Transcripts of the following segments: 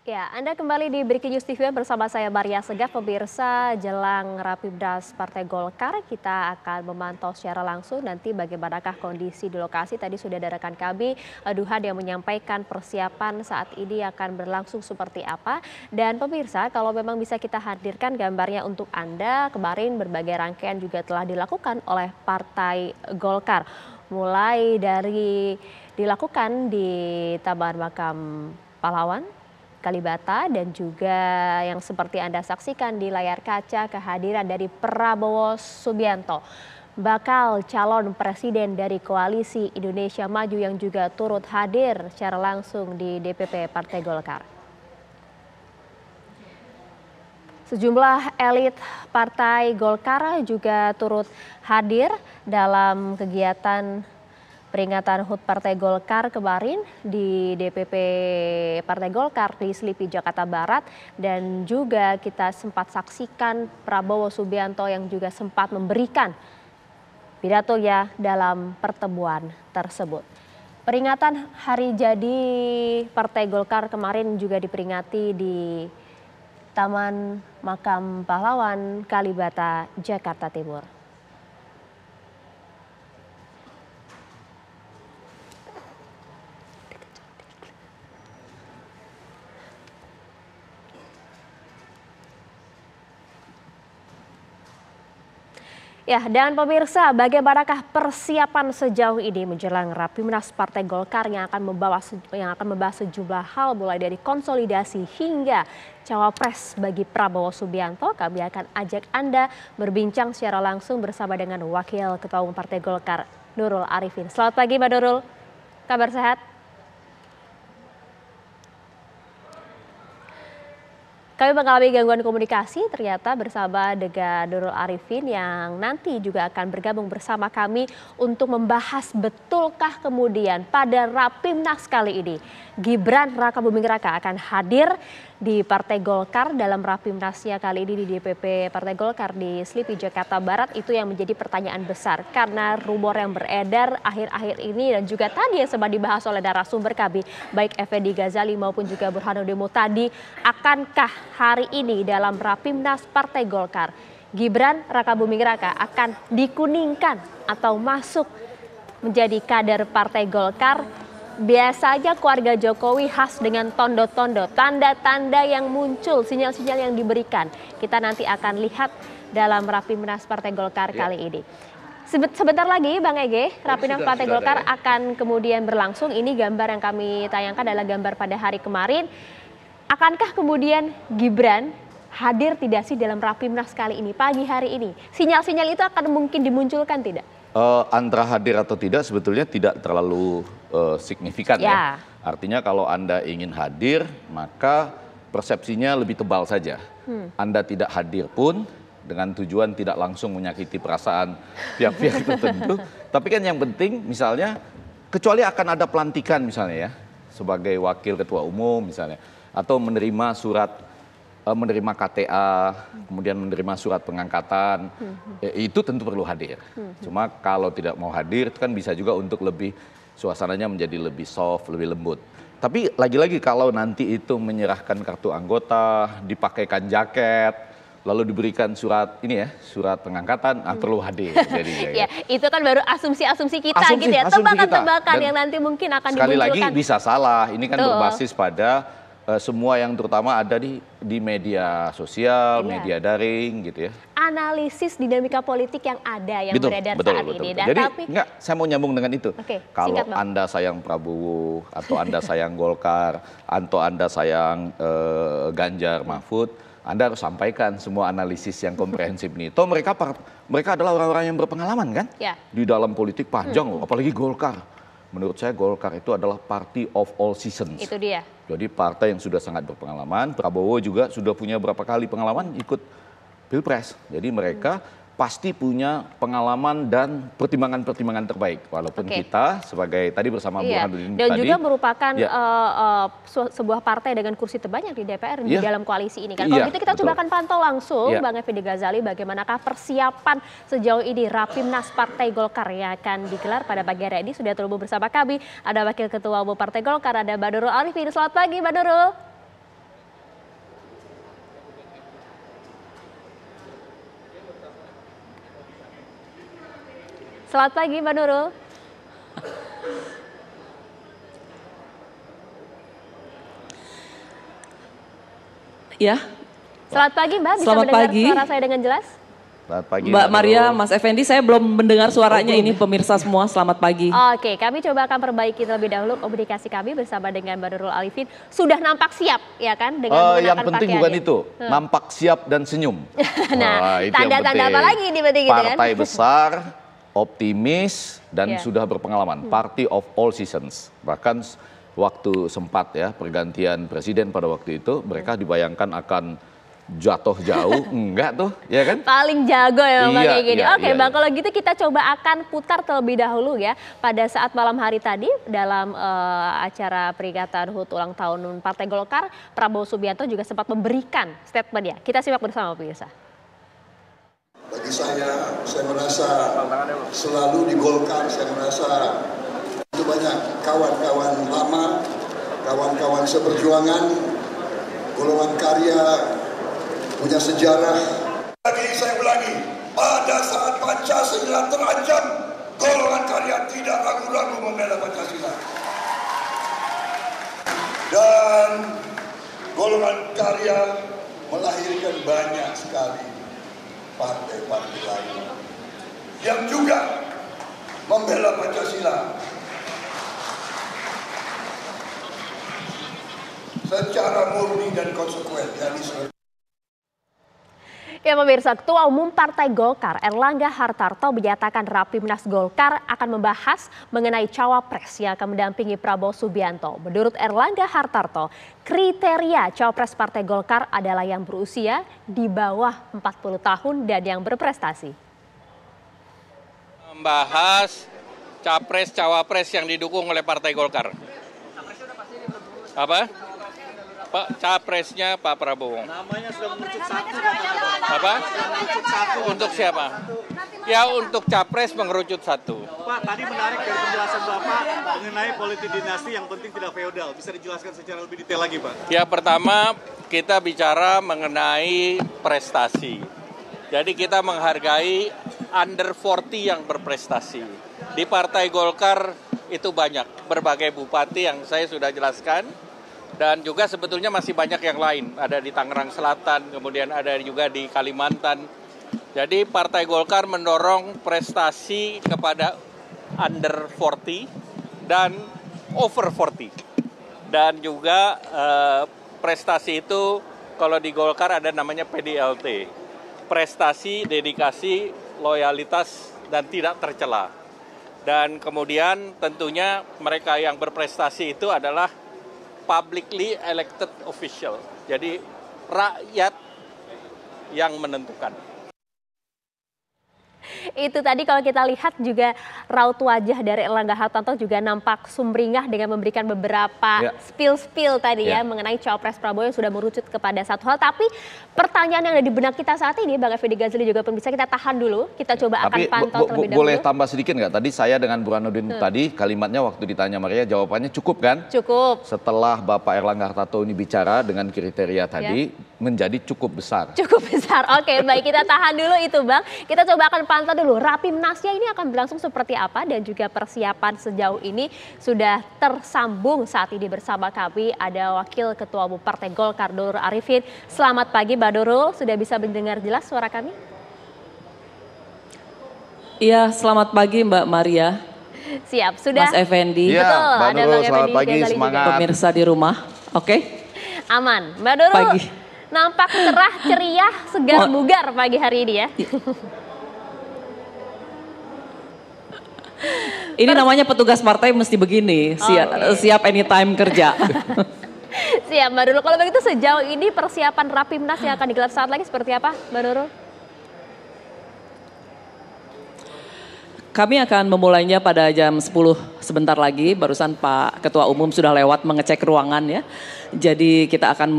Ya, Anda kembali di Breaking News TV bersama saya Maria Segaf. Pemirsa, jelang Rapimnas Partai Golkar, kita akan memantau secara langsung nanti bagaimanakah kondisi di lokasi. Tadi sudah ada rekan kami, Duhan, yang menyampaikan persiapan saat ini akan berlangsung seperti apa. Dan pemirsa, kalau memang bisa kita hadirkan gambarnya untuk Anda, kemarin berbagai rangkaian juga telah dilakukan oleh Partai Golkar. Mulai dari dilakukan di Taman Makam Pahlawan, Kalibata, dan juga yang seperti Anda saksikan di layar kaca, kehadiran dari Prabowo Subianto, bakal calon presiden dari Koalisi Indonesia Maju, yang juga turut hadir secara langsung di DPP Partai Golkar. Sejumlah elit Partai Golkar juga turut hadir dalam kegiatan peringatan HUT Partai Golkar kemarin di DPP Partai Golkar di Selipi, Jakarta Barat. Dan juga kita sempat saksikan Prabowo Subianto yang juga sempat memberikan pidato ya dalam pertemuan tersebut. Peringatan hari jadi Partai Golkar kemarin juga diperingati di Taman Makam Pahlawan, Kalibata, Jakarta Timur. Ya, dan pemirsa, bagaimanakah persiapan sejauh ini menjelang Rapimnas Partai Golkar yang akan membahas sejumlah hal, mulai dari konsolidasi hingga cawapres bagi Prabowo Subianto. Kami akan ajak Anda berbincang secara langsung bersama dengan Wakil Ketua Umum Partai Golkar, Nurul Arifin. Selamat pagi, Mbak Nurul. Kabar sehat? Kami mengalami gangguan komunikasi ternyata bersama dengan Nurul Arifin yang nanti juga akan bergabung bersama kami untuk membahas betulkah kemudian pada Rapimnas kali ini Gibran Rakabuming Raka akan hadir di Partai Golkar dalam Rapimnasnya kali ini di DPP Partai Golkar di Selipi, Jakarta Barat. Itu yang menjadi pertanyaan besar karena rumor yang beredar akhir-akhir ini dan juga tadi yang sempat dibahas oleh narasumber kami baik Effendi Ghazali maupun juga Burhanuddin Muhtadi, akankah hari ini dalam Rapimnas Partai Golkar Gibran Rakabuming Raka akan dikuningkan atau masuk menjadi kader Partai Golkar? Biasanya keluarga Jokowi khas dengan tondo-tondo, tanda-tanda yang muncul, sinyal-sinyal yang diberikan. Kita nanti akan lihat dalam Rapimnas Partai Golkar kali ini. Sebentar lagi Bang Ege, Rapimnas Partai Golkar akan kemudian berlangsung. Ini gambar yang kami tayangkan adalah gambar pada hari kemarin. Akankah kemudian Gibran hadir tidak sih dalam Rapimnas kali ini, pagi hari ini? Sinyal-sinyal itu akan mungkin dimunculkan tidak? Antara hadir atau tidak sebetulnya tidak terlalu signifikan ya. Artinya kalau Anda ingin hadir maka persepsinya lebih tebal saja. Anda tidak hadir pun dengan tujuan tidak langsung menyakiti perasaan pihak-pihak tertentu. Tapi kan yang penting misalnya kecuali akan ada pelantikan misalnya ya sebagai wakil ketua umum misalnya, atau menerima menerima KTA, kemudian menerima surat pengangkatan, itu tentu perlu hadir. Cuma kalau tidak mau hadir itu kan bisa juga untuk lebih suasananya menjadi lebih soft, lebih lembut. Tapi lagi-lagi kalau nanti itu menyerahkan kartu anggota, dipakaikan jaket, lalu diberikan surat ini ya, surat pengangkatan, perlu hadir. Ya, itu kan baru asumsi-asumsi kita gitu ya, tebakan-tebakan yang nanti mungkin akan sekali dimunculkan. Lagi bisa salah, ini kan berbasis pada semua yang terutama ada di media sosial, media daring gitu ya. Analisis dinamika politik yang ada, yang beredar saat ini. Jadi enggak, saya mau nyambung dengan itu. Kalau singkat, Anda sayang Prabowo, atau Anda sayang Golkar, atau Anda sayang Ganjar Mahfud, Anda harus sampaikan semua analisis yang komprehensif ini. Toh mereka adalah orang-orang yang berpengalaman kan? Di dalam politik panjang loh, apalagi Golkar. Menurut saya Golkar itu adalah party of all seasons. Itu dia. Jadi partai yang sudah sangat berpengalaman. Prabowo juga sudah punya berapa kali pengalaman ikut Pilpres. Jadi mereka pasti punya pengalaman dan pertimbangan-pertimbangan terbaik. Walaupun kita sebagai tadi bersama Burhanuddin dan juga merupakan sebuah partai dengan kursi terbanyak di DPR di dalam koalisi ini kan. Kalau gitu kita coba akan pantau langsung Bang Effendi Ghazali bagaimanakah persiapan sejauh ini Rapimnas Partai Golkar yang akan digelar pada pagi hari ini. Sudah terhubung bersama kami ada Wakil Ketua Umum Partai Golkar, ada Mbak Nurul Arifin. Selamat pagi Mbak Nurul. Selamat pagi Mbak Nurul. Ya. Selamat pagi Mbak, bisa Selamat mendengar pagi. suara saya dengan jelas? Selamat pagi Mbak Maria, Mas Effendi, saya belum mendengar suaranya ini pemirsa semua. Selamat pagi. Oke, kami coba akan perbaiki terlebih dahulu komunikasi kami bersama dengan Mbak Nurul Arifin. Sudah nampak siap ya kan dengan mengenakan yang penting bukan pakaiannya. itu, nampak siap dan senyum. Nah, Itu yang tanda-tanda penting. apa lagi ini berarti gitu kan? Partai besar, optimis dan Ya. sudah berpengalaman. Party of all seasons. Bahkan waktu sempat ya pergantian presiden pada waktu itu, mereka dibayangkan akan jatuh jauh, enggak tuh, ya kan? Paling jago ya Bang Iya, kayak gini. iya, Oke iya, Bang, iya. kalau gitu kita coba akan putar terlebih dahulu ya. Pada saat malam hari tadi dalam acara peringatan HUT ulang tahun Partai Golkar, Prabowo Subianto juga sempat memberikan statement ya. Kita simak bersama pemirsa. Bagi saya merasa selalu di Golkar, saya merasa itu banyak kawan-kawan lama, kawan-kawan seperjuangan, golongan karya, punya sejarah. Saya ulangi, pada saat Pancasila terancam, golongan karya tidak ragu-ragu membela Pancasila. Dan golongan karya melahirkan banyak sekali partai-partai lain yang juga membela Pancasila secara murni dan konsekuen. Ya pemirsa, Ketua Umum Partai Golkar Erlangga Hartarto menyatakan Rapimnas Golkar akan membahas mengenai cawapres yang akan mendampingi Prabowo Subianto. Menurut Erlangga Hartarto, kriteria cawapres Partai Golkar adalah yang berusia di bawah 40 tahun dan yang berprestasi. Membahas capres-cawapres yang didukung oleh Partai Golkar. Apa? Pak capresnya Pak Prabowo. Namanya sudah mengerucut satu. Apa? Untuk siapa? Ya untuk capres mengerucut satu. Pak, tadi menarik dari penjelasan Bapak mengenai politik dinasti yang penting tidak feodal. Bisa dijelaskan secara lebih detail lagi, Pak? Ya pertama kita bicara mengenai prestasi. Jadi kita menghargai under 40 yang berprestasi. Di Partai Golkar itu banyak, berbagai bupati yang saya sudah jelaskan. Dan juga sebetulnya masih banyak yang lain, ada di Tangerang Selatan, kemudian ada juga di Kalimantan. Jadi Partai Golkar mendorong prestasi kepada under 40 dan over 40. Dan juga prestasi itu kalau di Golkar ada namanya PDLT. Prestasi, dedikasi, loyalitas, dan tidak tercela. Dan kemudian tentunya mereka yang berprestasi itu adalah publicly elected official. Jadi rakyat yang menentukan. Itu tadi kalau kita lihat juga raut wajah dari Erlangga Hartarto juga nampak sumringah dengan memberikan beberapa spill tadi ya mengenai cawapres Prabowo yang sudah merucut kepada satu hal. Tapi pertanyaan yang ada di benak kita saat ini, Bang Effendi Ghazali juga bisa kita tahan dulu. Kita coba akan pantau terlebih dahulu. Boleh tambah sedikit nggak? Tadi saya dengan Burhanuddin tadi kalimatnya waktu ditanya Maria jawabannya cukup kan? Cukup. Setelah Bapak Erlangga Hartarto ini bicara dengan kriteria tadi menjadi cukup besar. Cukup besar. Oke, baik kita tahan dulu itu Bang. Kita coba akan pantau dulu Rapimnasnya ini akan berlangsung seperti apa dan juga persiapan sejauh ini sudah tersambung saat ini bersama kami ada Wakil Ketua Umum Partai Golkar Nurul Arifin. Selamat pagi Mbak Nurul, sudah bisa mendengar jelas suara kami? Iya, selamat pagi Mbak Maria. Siap, sudah. Mas Effendi. Ya, Betul, Mbak ada Nurul, Bang selamat Effendi pagi, Ghazali semangat. juga. Pemirsa di rumah, oke? Aman. Mbak Nurul Pagi. nampak cerah, ceria, segar bugar pagi hari ini ya. Ini namanya petugas partai mesti begini, siap anytime kerja. Siap Mbak Nurul, kalau begitu sejauh ini persiapan Rapimnas yang akan digelar saat lagi seperti apa Mbak Nurul? Kami akan memulainya pada jam 10 sebentar lagi, barusan Pak Ketua Umum sudah lewat mengecek ruangan ya. Jadi kita akan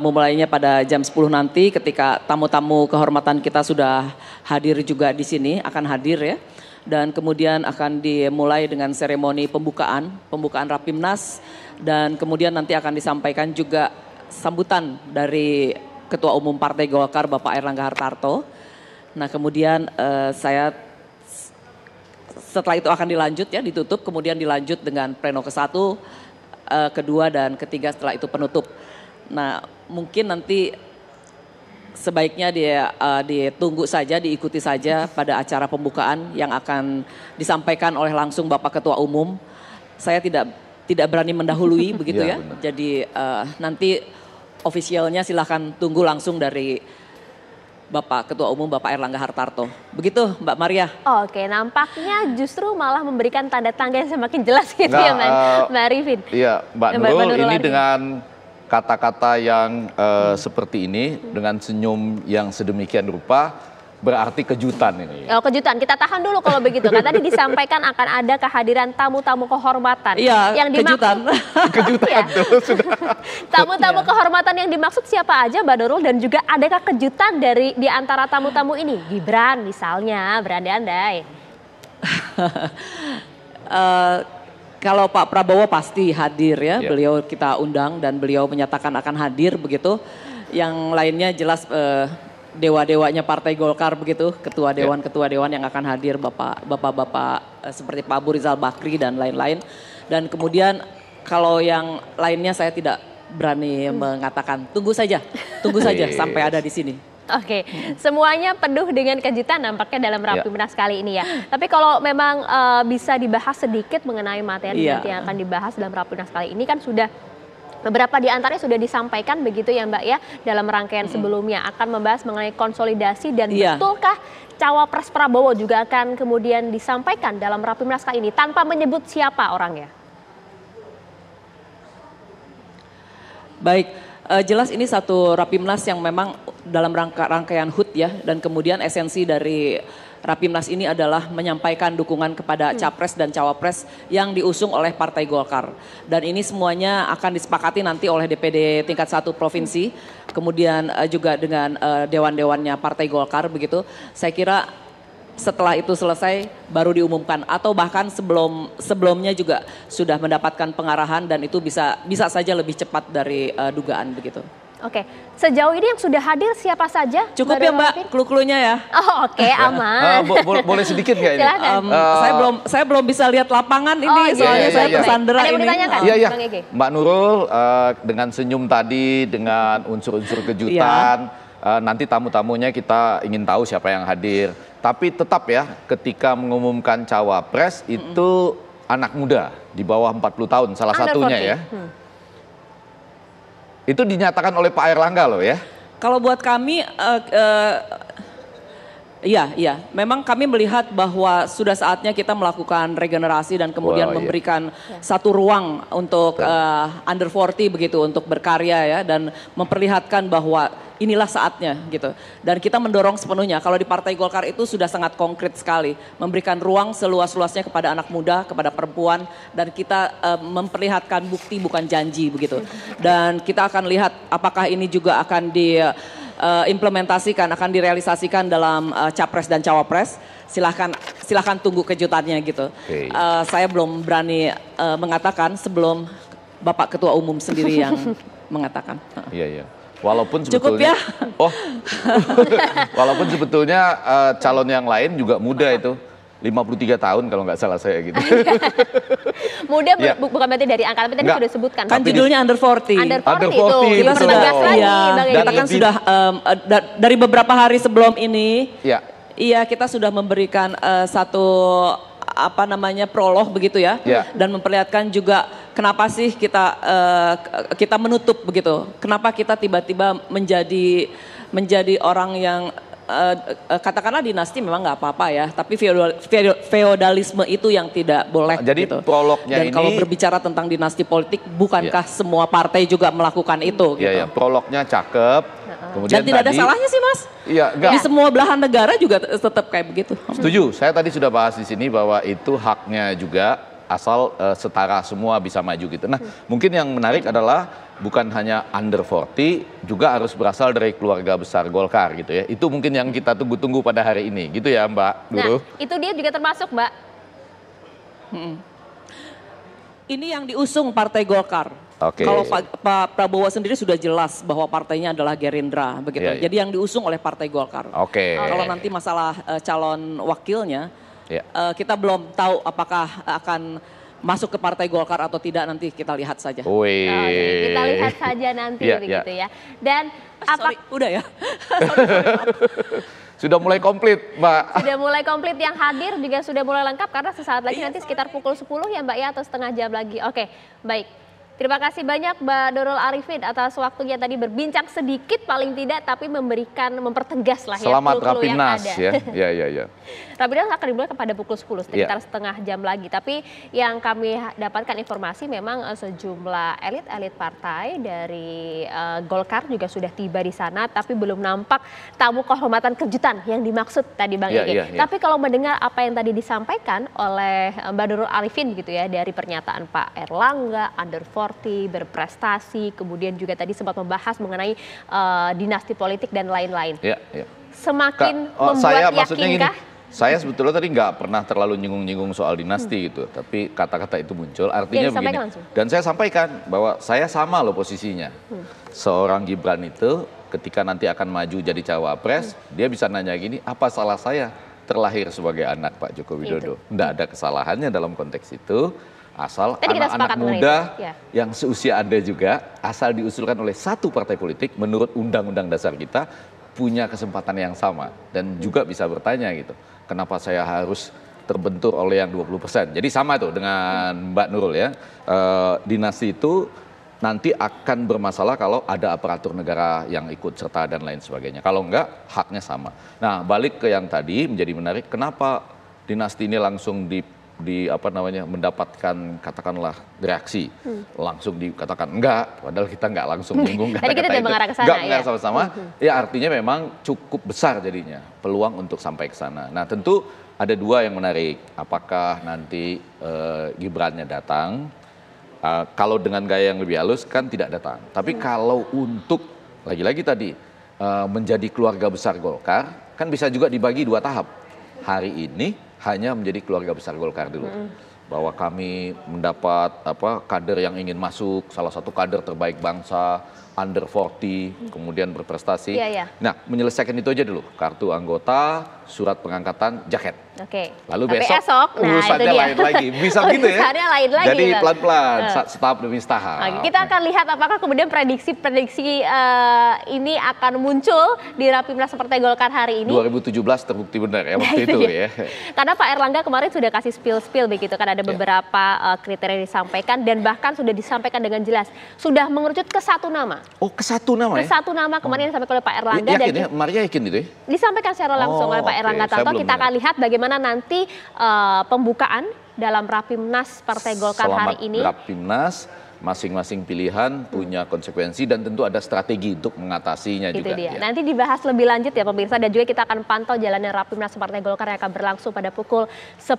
memulainya pada jam 10 nanti ketika tamu-tamu kehormatan kita sudah hadir juga di sini, akan hadir ya. Dan kemudian akan dimulai dengan seremoni pembukaan Rapimnas dan kemudian nanti akan disampaikan juga sambutan dari Ketua Umum Partai Golkar Bapak Erlangga Hartarto. Nah kemudian saya setelah itu akan dilanjut ya, ditutup, kemudian dilanjut dengan pleno ke-1, kedua dan ketiga setelah itu penutup. Nah mungkin nanti sebaiknya dia ditunggu saja, diikuti saja pada acara pembukaan yang akan disampaikan oleh langsung Bapak Ketua Umum. Saya tidak berani mendahului begitu ya. Benar. Jadi nanti ofisialnya silahkan tunggu langsung dari Bapak Ketua Umum Bapak Airlangga Hartarto. Begitu Mbak Maria. Oke, nampaknya justru malah memberikan tanda-tanda yang semakin jelas gitu ya Mbak Arifin. Iya Mbak Nurul, ini dengan kata-kata yang seperti ini, dengan senyum yang sedemikian rupa, berarti kejutan ini. Oh, kejutan, kita tahan dulu kalau begitu. Kan tadi disampaikan akan ada kehadiran tamu-tamu kehormatan. Iya, yang kejutan. Kejutan tuh sudah. Tamu-tamu kehormatan yang dimaksud siapa aja Mbak Nurul, dan juga adakah kejutan di antara tamu-tamu ini? Gibran misalnya, berandai-andai. Kalau Pak Prabowo pasti hadir ya, beliau kita undang dan beliau menyatakan akan hadir begitu. Yang lainnya jelas dewa-dewanya Partai Golkar begitu, ketua dewan yang akan hadir bapak-bapak seperti Pak Abu Rizal Bakri dan lain-lain. Dan kemudian kalau yang lainnya saya tidak berani mengatakan, tunggu saja sampai ada di sini. Oke, semuanya penuh dengan kejutan nampaknya dalam Rapimnas kali ini ya. Tapi kalau memang bisa dibahas sedikit mengenai materi nanti yang akan dibahas dalam Rapimnas kali ini, kan sudah beberapa di antaranya sudah disampaikan begitu ya Mbak ya, dalam rangkaian sebelumnya akan membahas mengenai konsolidasi dan betulkah Cawapres Prabowo juga akan kemudian disampaikan dalam Rapimnas kali ini tanpa menyebut siapa orangnya. Baik, jelas ini satu Rapimnas yang memang dalam rangkaian HUT ya, dan kemudian esensi dari Rapimnas ini adalah menyampaikan dukungan kepada Capres dan Cawapres yang diusung oleh Partai Golkar. Dan ini semuanya akan disepakati nanti oleh DPD tingkat 1 provinsi, kemudian juga dengan dewan-dewannya Partai Golkar begitu. Saya kira setelah itu selesai baru diumumkan, atau bahkan sebelumnya juga sudah mendapatkan pengarahan, dan itu bisa saja lebih cepat dari dugaan begitu. Oke, sejauh ini yang sudah hadir siapa saja? Cukup ya Mbak, clue-cluenya ya. Oh oke, aman. Boleh sedikit nggak ini? Saya belum bisa lihat lapangan ini, soalnya saya tersandera ini. Iya. Mbak Nurul dengan senyum tadi, dengan unsur-unsur kejutan, nanti tamu-tamunya kita ingin tahu siapa yang hadir. Tapi tetap ya, ketika mengumumkan Cawapres itu anak muda di bawah 40 tahun salah satunya ya. Itu dinyatakan oleh Pak Airlangga loh ya. Kalau buat kami, iya, memang kami melihat bahwa sudah saatnya kita melakukan regenerasi dan kemudian memberikan satu ruang untuk under 40 begitu, untuk berkarya ya, dan memperlihatkan bahwa inilah saatnya gitu. Dan kita mendorong sepenuhnya, kalau di Partai Golkar itu sudah sangat konkret sekali, memberikan ruang seluas-luasnya kepada anak muda, kepada perempuan, dan kita memperlihatkan bukti bukan janji begitu. Dan kita akan lihat apakah ini juga akan diimplementasikan, akan direalisasikan dalam Capres dan Cawapres. Silahkan tunggu kejutannya gitu. Saya belum berani mengatakan sebelum Bapak Ketua Umum sendiri yang mengatakan. Iya. Walaupun sebetulnya, walaupun sebetulnya calon yang lain juga muda itu, 53 tahun kalau nggak salah saya gitu. Muda bukan berarti dari angka, tapi tadi sudah disebutkan. Kan judulnya under 40. Under 40 itu, kita sudah gas lagi. Kita kan sudah dari beberapa hari sebelum ini, kita sudah memberikan satu prolog begitu ya, dan memperlihatkan juga kenapa sih kita menutup begitu, kenapa kita tiba-tiba menjadi orang yang katakanlah dinasti memang nggak apa-apa ya, tapi feodalisme itu yang tidak boleh. Jadi gitu. prolognya dan ini, kalau berbicara tentang dinasti politik, bukankah semua partai juga melakukan itu? Iya, gitu. prolognya cakep. Kemudian dan tidak ada salahnya sih Mas. Iya, di semua belahan negara juga tetap kayak begitu. Setuju, saya tadi sudah bahas di sini bahwa itu haknya juga, asal setara semua bisa maju gitu. Nah, mungkin yang menarik adalah bukan hanya under 40, juga harus berasal dari keluarga besar Golkar gitu ya. Itu mungkin yang kita tunggu-tunggu pada hari ini gitu ya Mbak Nurul. Nah, itu dia juga termasuk Mbak. Ini yang diusung Partai Golkar. Kalau Pak Prabowo sendiri sudah jelas bahwa partainya adalah Gerindra begitu. Jadi yang diusung oleh Partai Golkar. Kalau nanti masalah calon wakilnya, Kita belum tahu apakah akan masuk ke Partai Golkar atau tidak, nanti kita lihat saja. Kita lihat saja nanti begitu ya. Dan udah ya. Sudah mulai komplit, Mbak. Sudah mulai komplit, yang hadir juga sudah mulai lengkap karena sesaat lagi nanti sekitar pukul 10 ya Mbak ya, atau setengah jam lagi. Oke, baik. Terima kasih banyak Mbak Nurul Arifin atas waktunya tadi, berbincang sedikit paling tidak, tapi mempertegas lah ya. Selamat Rapimnas ya. Ya. Rapimnas akan dimulai pada pukul 10, sekitar setengah jam lagi. Tapi yang kami dapatkan informasi memang sejumlah elit-elit partai dari Golkar juga sudah tiba di sana, tapi belum nampak tamu kehormatan kejutan yang dimaksud tadi Bang Ege. Tapi kalau mendengar apa yang tadi disampaikan oleh Mbak Nurul Arifin gitu ya, dari pernyataan Pak Erlangga, under 40, berprestasi, kemudian juga tadi sempat membahas mengenai dinasti politik dan lain-lain. Semakin membuat yakinkah? Saya sebetulnya tadi nggak pernah terlalu nyinggung-nyinggung soal dinasti gitu, tapi kata-kata itu muncul, artinya begini. Dan saya sampaikan bahwa saya sama loh posisinya. Seorang Gibran itu ketika nanti akan maju jadi cawapres, dia bisa nanya gini, apa salah saya terlahir sebagai anak Pak Joko Widodo? Nggak ada kesalahannya dalam konteks itu. Asal anak-anak muda yang seusia Anda juga, asal diusulkan oleh satu partai politik menurut Undang-Undang Dasar kita, punya kesempatan yang sama. Dan juga bisa bertanya gitu, kenapa saya harus terbentur oleh yang 20%. Jadi sama tuh dengan Mbak Nurul ya, dinasti itu nanti akan bermasalah kalau ada aparatur negara yang ikut serta dan lain sebagainya. Kalau enggak, haknya sama. Nah, balik ke yang tadi menjadi menarik, kenapa dinasti ini langsung mendapatkan katakanlah reaksi, langsung dikatakan enggak, padahal kita enggak langsung menyinggung kata-kata itu, enggak sama-sama, ya artinya memang cukup besar jadinya peluang untuk sampai ke sana. Nah tentu ada dua yang menarik, apakah nanti Gibrannya datang, kalau dengan gaya yang lebih halus kan tidak datang, tapi kalau untuk lagi-lagi tadi menjadi keluarga besar Golkar kan bisa juga dibagi dua tahap. Hari ini hanya menjadi keluarga besar Golkar dulu. Bahwa kami mendapat kader yang ingin masuk, salah satu kader terbaik bangsa, under 40, kemudian berprestasi. Nah, menyelesaikan itu aja dulu. Kartu anggota, surat pengangkatan, jaket. Lalu besok urusannya lain lagi. Bisa gitu ya. Lain lagi, jadi pelan-pelan, setahap demi setahap. Kita akan lihat apakah kemudian prediksi-prediksi ini akan muncul di Rapimnas Partai Golkar hari ini. 2017 terbukti benar ya waktu itu ya. Karena Pak Erlangga kemarin sudah kasih spill begitu kan, ada beberapa kriteria yang disampaikan dan bahkan sudah disampaikan dengan jelas. Sudah mengerucut ke satu nama. Oh, ke satu nama ya? Ke satu nama kemarin disampaikan oleh Pak Erlangga. Yakin ya? Maria yakin itu ya? Disampaikan secara langsung oleh Pak Erlangga Tarto. Kita akan lihat bagaimana nanti pembukaan dalam Rapimnas Partai Golkar hari ini. Rapimnas, masing-masing pilihan punya konsekuensi dan tentu ada strategi untuk mengatasinya itu juga. Dia. Nanti dibahas lebih lanjut ya pemirsa, dan juga kita akan pantau jalannya Rapimnas Partai Golkar yang akan berlangsung pada pukul 10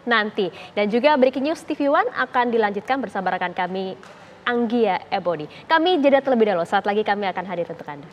nanti. Dan juga Breaking News TV One akan dilanjutkan bersama rekan kami Anggia Ebony. Kami jeda terlebih dahulu, saat lagi kami akan hadir untuk Anda.